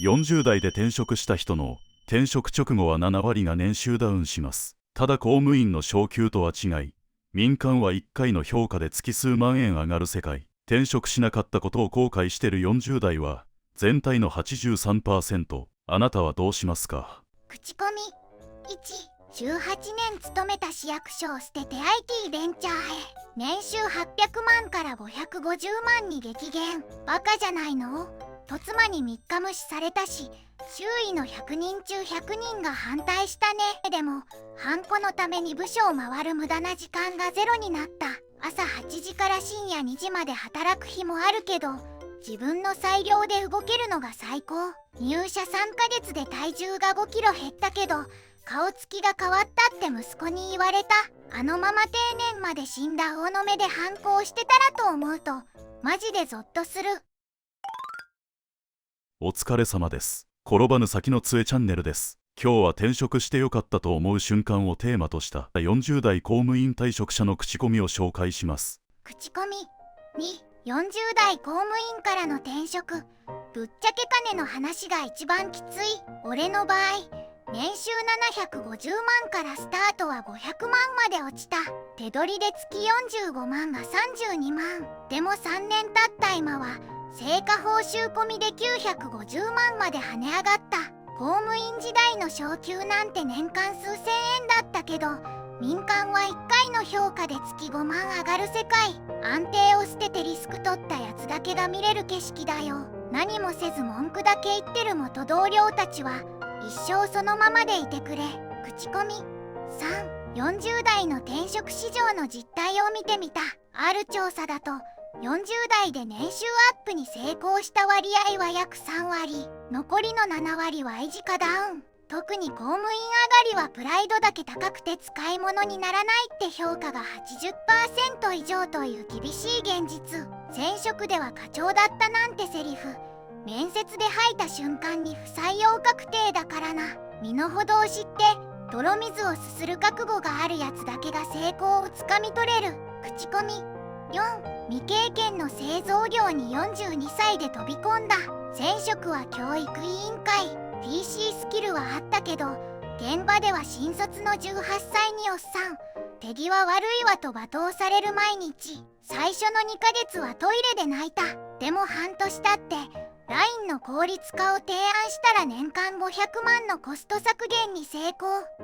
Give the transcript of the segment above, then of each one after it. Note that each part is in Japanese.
40代で転職した人の転職直後は7割が年収ダウンします。ただ公務員の昇給とは違い、民間は1回の評価で月数万円上がる世界。転職しなかったことを後悔してる40代は全体の 83%。あなたはどうしますか？口コミ1、18年勤めた市役所を捨てて IT ベンチャーへ。年収800万から550万に激減。バカじゃないの？と妻に3日無視されたし、周囲の100人中100人が反対したね。でもハンコのために部署を回る無駄な時間がゼロになった。朝8時から深夜2時まで働く日もあるけど、自分の裁量で動けるのが最高。入社3ヶ月で体重が5キロ減ったけど、顔つきが変わったって息子に言われた。あのまま定年まで死んだ大野目で反抗してたらと思うとマジでゾッとする。お疲れ様です。転ばぬ先の杖チャンネルです。今日は転職してよかったと思う瞬間をテーマとした40代公務員退職者の口コミを紹介します。口コミ2、40代公務員からの転職。ぶっちゃけ金の話が一番きつい。俺の場合、年収750万からスタートは500万まで落ちた。手取りで月45万が32万。でも3年経った今は成果報酬込みで950万まで跳ね上がった。公務員時代の昇給なんて年間数千円だったけど、民間は1回の評価で月5万上がる世界。安定を捨ててリスク取ったやつだけが見れる景色だよ。何もせず文句だけ言ってる元同僚たちは一生そのままでいてくれ。口コミ3、40代の転職市場の実態を見てみた。ある調査だと40代で年収アップに成功した割合は約3割。残りの7割は維持かダウン。特に公務員上がりはプライドだけ高くて使い物にならないって評価が 80% 以上という厳しい現実。前職では課長だったなんてセリフ、面接で吐いた瞬間に不採用確定だからな。身の程を知って泥水をすする覚悟があるやつだけが成功をつかみ取れる。口コミ4、未経験の製造業に42歳で飛び込んだ。前職は教育委員会。PC スキルはあったけど、現場では新卒の18歳におっさん、手際悪いわと罵倒される毎日。最初の2ヶ月はトイレで泣いた。でも半年経って LINE の効率化を提案したら年間500万のコスト削減に成功。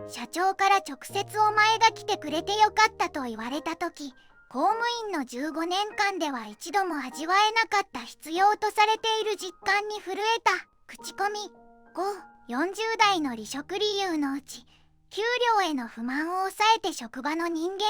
社長から直接お前が来てくれてよかったと言われた時、公務員の15年間では一度も味わえなかった必要とされている実感に震えた。口コミ5、40代の離職理由のうち、給料への不満を抑えて職場の人間関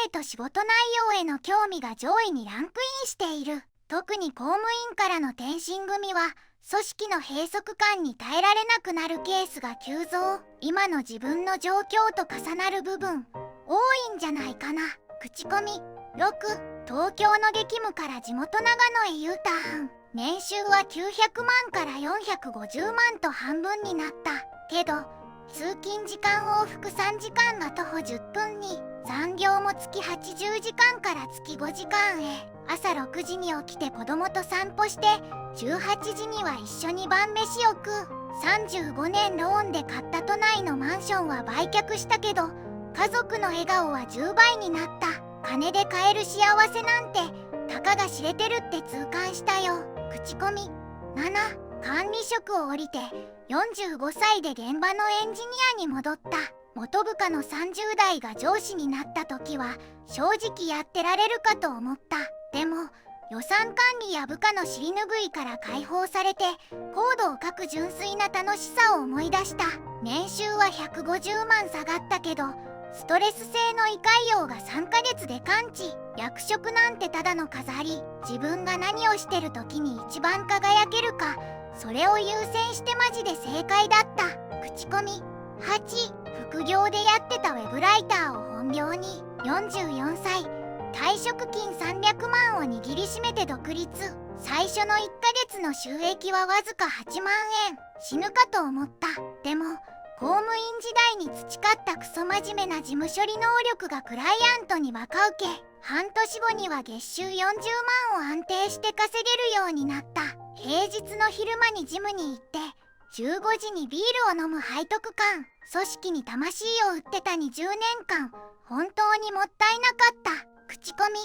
係と仕事内容への興味が上位にランクインしている。特に公務員からの転身組は組織の閉塞感に耐えられなくなるケースが急増。今の自分の状況と重なる部分多いんじゃないかな。口コミ6、東京の激務から地元長野へ U ターン。年収は900万から450万と半分になったけど、通勤時間往復3時間が徒歩10分に。残業も月80時間から月5時間へ。朝6時に起きて子供と散歩して18時には一緒に晩飯を食う。35年ローンで買った都内のマンションは売却したけど、家族の笑顔は10倍になった。金で買える幸せなんてたかが知れてるって痛感したよ。口コミ7、管理職を降りて45歳で現場のエンジニアに戻った。元部下の30代が上司になった時は正直やってられるかと思った。でも予算管理や部下の尻拭いから解放されてコードを書く純粋な楽しさを思い出した。年収は150万下がったけど、ストレス性の胃潰瘍が3ヶ月で完治。役職なんてただの飾り。自分が何をしてる時に一番輝けるか、それを優先してマジで正解だった。口コミ8、副業でやってたウェブライターを本業に。44歳、退職金300万を握りしめて独立。最初の1ヶ月の収益はわずか8万円。死ぬかと思った。でも公務員時代に培ったクソ真面目な事務処理能力がクライアントにバカ受け。半年後には月収40万を安定して稼げるようになった。平日の昼間にジムに行って15時にビールを飲む背徳感。組織に魂を売ってた20年間、本当にもったいなかった。口コミ。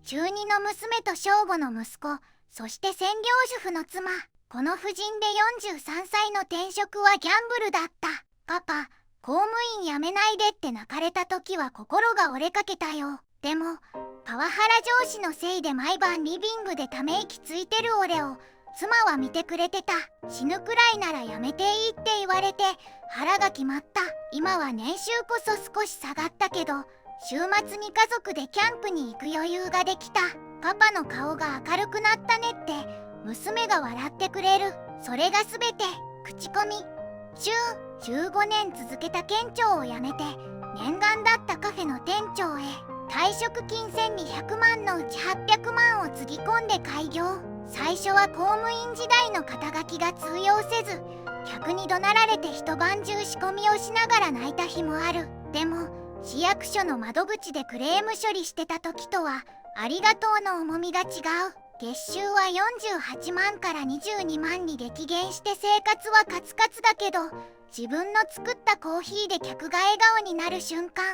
中2の娘と正午の息子、そして専業主婦の妻。この婦人で43歳の転職はギャンブルだった。パパ、公務員辞めないでって泣かれた時は心が折れかけたよ。でもパワハラ上司のせいで毎晩リビングでため息ついてる俺を妻は見てくれてた。死ぬくらいならやめていいって言われて腹が決まった。今は年収こそ少し下がったけど、週末に家族でキャンプに行く余裕ができた。パパの顔が明るくなったねって娘が笑ってくれる。それが全て。口コミ。15年続けた店長を辞めて念願だったカフェの店長へ。退職金1200万のうち800万をつぎ込んで開業。最初は公務員時代の肩書きが通用せず、客に怒鳴られて一晩中仕込みをしながら泣いた日もある。でも市役所の窓口でクレーム処理してた時とはありがとうの重みが違う。月収は48万から22万に激減して生活はカツカツだけど、自分の作ったコーヒーで客が笑顔になる瞬間、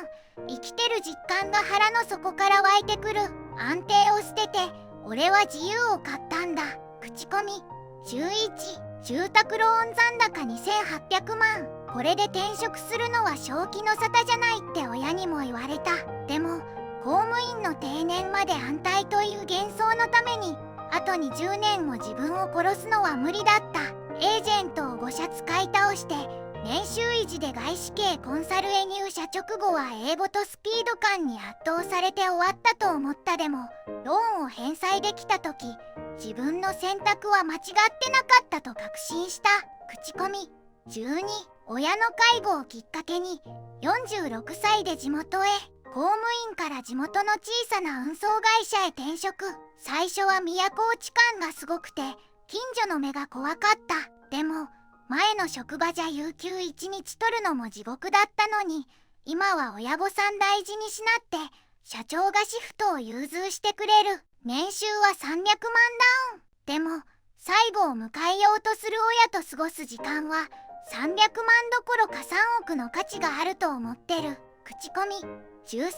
生きてる実感が腹の底から湧いてくる。安定を捨てて俺は自由を買ったんだ。口コミ。11、住宅ローン残高2800万。これで転職するのは正気の沙汰じゃないって親にも言われた。でも公務員の定年まで安泰という幻想のためにあと20年も自分を殺すのは無理だった。エージェントを5社使い倒して年収維持で外資系コンサルへ入社直後は英語とスピード感に圧倒されて終わったと思った。でもローンを返済できた時、自分の選択は間違ってなかったと確信した。口コミ。12、親の介護をきっかけに46歳で地元へ。公務員から地元の小さな運送会社へ転職。最初は都落ち感がすごくて近所の目が怖かった。でも前の職場じゃ有給1日取るのも地獄だったのに、今は親御さん大事にしなって社長がシフトを融通してくれる。年収は300万ダウン。でも最後を迎えようとする親と過ごす時間は300万どころか3億の価値があると思ってる。口コミ。13、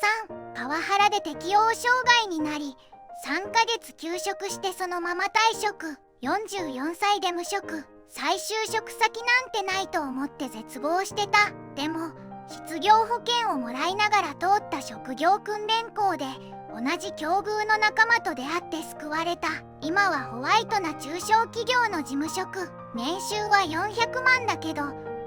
パワハラで適応障害になり3ヶ月休職してそのまま退職。44歳で無職。再就職先なんてないと思って絶望してた。でも失業保険をもらいながら通った職業訓練校で同じ境遇の仲間と出会って救われた。今はホワイトな中小企業の事務職。年収は400万だけど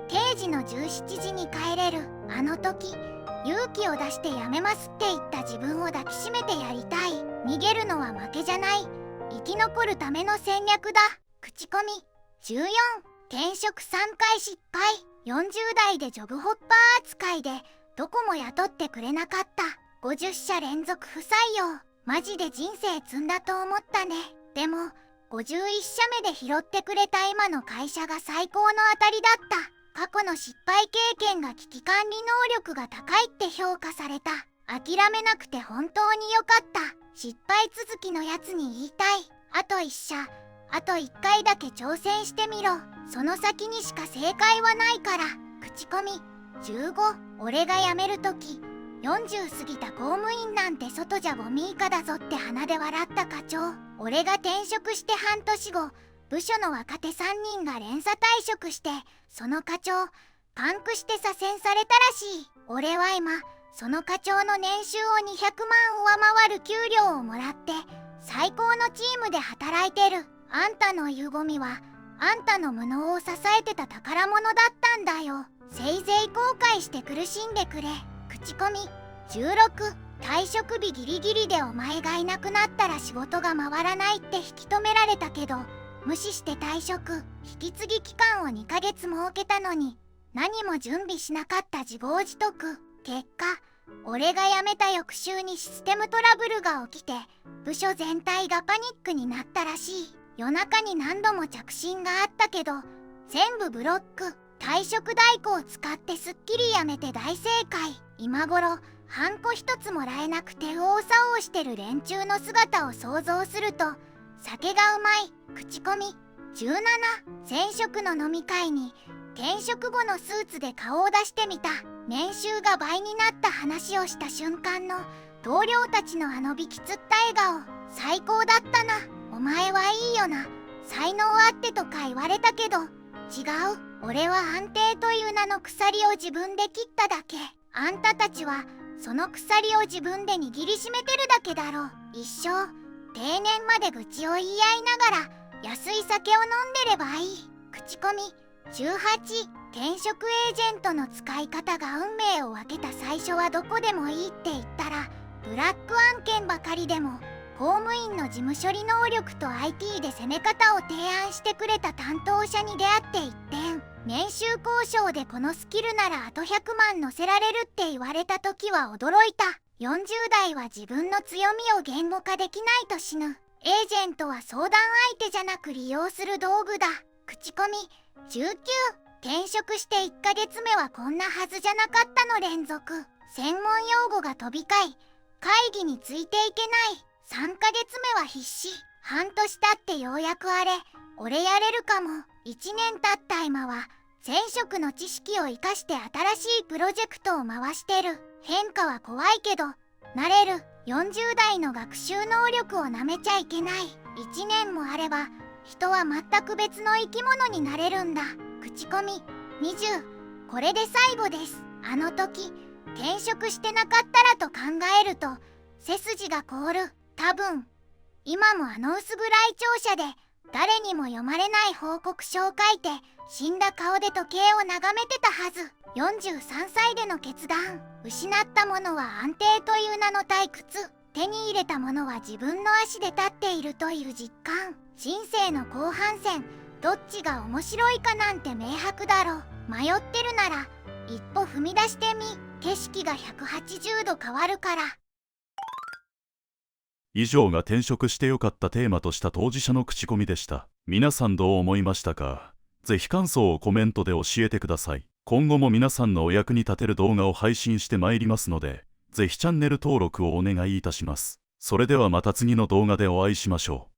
定時の17時に帰れる。あの時勇気を出して辞めますって言った自分を抱きしめてやりたい。逃げるのは負けじゃない。生き残るための戦略だ。口コミ。14、転職3回失敗。40代でジョブホッパー扱いでどこも雇ってくれなかった。50社連続不採用。マジで人生積んだと思ったね。でも51社目で拾ってくれた今の会社が最高の当たりだった。過去の失敗経験が危機管理能力が高いって評価された。諦めなくて本当に良かった。失敗続きのやつに言いたい。あと1社、あと1回だけ挑戦してみろ。その先にしか正解はないから。口コミ。15、俺が辞めるとき40過ぎた公務員なんて外じゃゴミ以下だぞって鼻で笑った課長。俺が転職して半年後、部署の若手3人が連鎖退職して、その課長パンクして左遷されたらしい。俺は今その課長の年収を200万上回る給料をもらって最高のチームで働いてる。あんたの言うゴミはあんたの無能を支えてた宝物だったんだよ。せいぜい後悔して苦しんでくれ。口コミ。16、退職日ギリギリでお前がいなくなったら仕事が回らないって引き止められたけど無視して退職。引き継ぎ期間を2ヶ月設けたのに何も準備しなかった自業自得。結果俺が辞めた翌週にシステムトラブルが起きて部署全体がパニックになったらしい。夜中に何度も着信があったけど全部ブロック。退職代行を使ってすっきり辞めて大正解。今頃ハンコ一つもらえなくて右往左往してる連中の姿を想像すると酒がうまい。口コミ。17、前職の飲み会に転職後のスーツで顔を出してみた。年収が倍になった話をした瞬間の同僚たちのあのびきつった笑顔、最高だったな。お前はいいよな、才能あってとか言われたけど、違う。俺は安定という名の鎖を自分で切っただけ。あんたたちはその鎖を自分で握りしめてるだけだろう。一生定年まで愚痴を言い合いながら安い酒を飲んでればいい。口コミ。18、転職エージェントの使い方が運命を分けた。最初はどこでもいいって言ったらブラック案件ばかりでも、公務員の事務処理能力と IT で攻め方を提案してくれた担当者に出会って一転、年収交渉でこのスキルならあと100万乗せられるって言われた時は驚いた。40代は自分の強みを言語化できないと死ぬ。エージェントは相談相手じゃなく利用する道具だ。口コミ。19、転職して1ヶ月目はこんなはずじゃなかったの連続。専門用語が飛び交い、会議についていけない。3ヶ月目は必死。半年経ってようやく俺やれるかも。1年経った今は前職の知識を生かして新しいプロジェクトを回してる。変化は怖いけど慣れる。40代の学習能力をなめちゃいけない。1年もあれば人は全く別の生き物になれるんだ。口コミ。20、これで最後です。あの時転職してなかったらと考えると背筋が凍る。多分今もあの薄暗い庁舎で誰にも読まれない報告書を書いて死んだ顔で時計を眺めてたはず。43歳での決断。失ったものは安定という名の退屈。手に入れたものは自分の足で立っているという実感。人生の後半戦、どっちが面白いかなんて明白だろう。迷ってるなら一歩踏み出してみ。景色が180度変わるから。以上が転職してよかったテーマとした当事者の口コミでした。皆さんどう思いましたか？ぜひ感想をコメントで教えてください。今後も皆さんのお役に立てる動画を配信してまいりますので、ぜひチャンネル登録をお願いいたします。それではまた次の動画でお会いしましょう。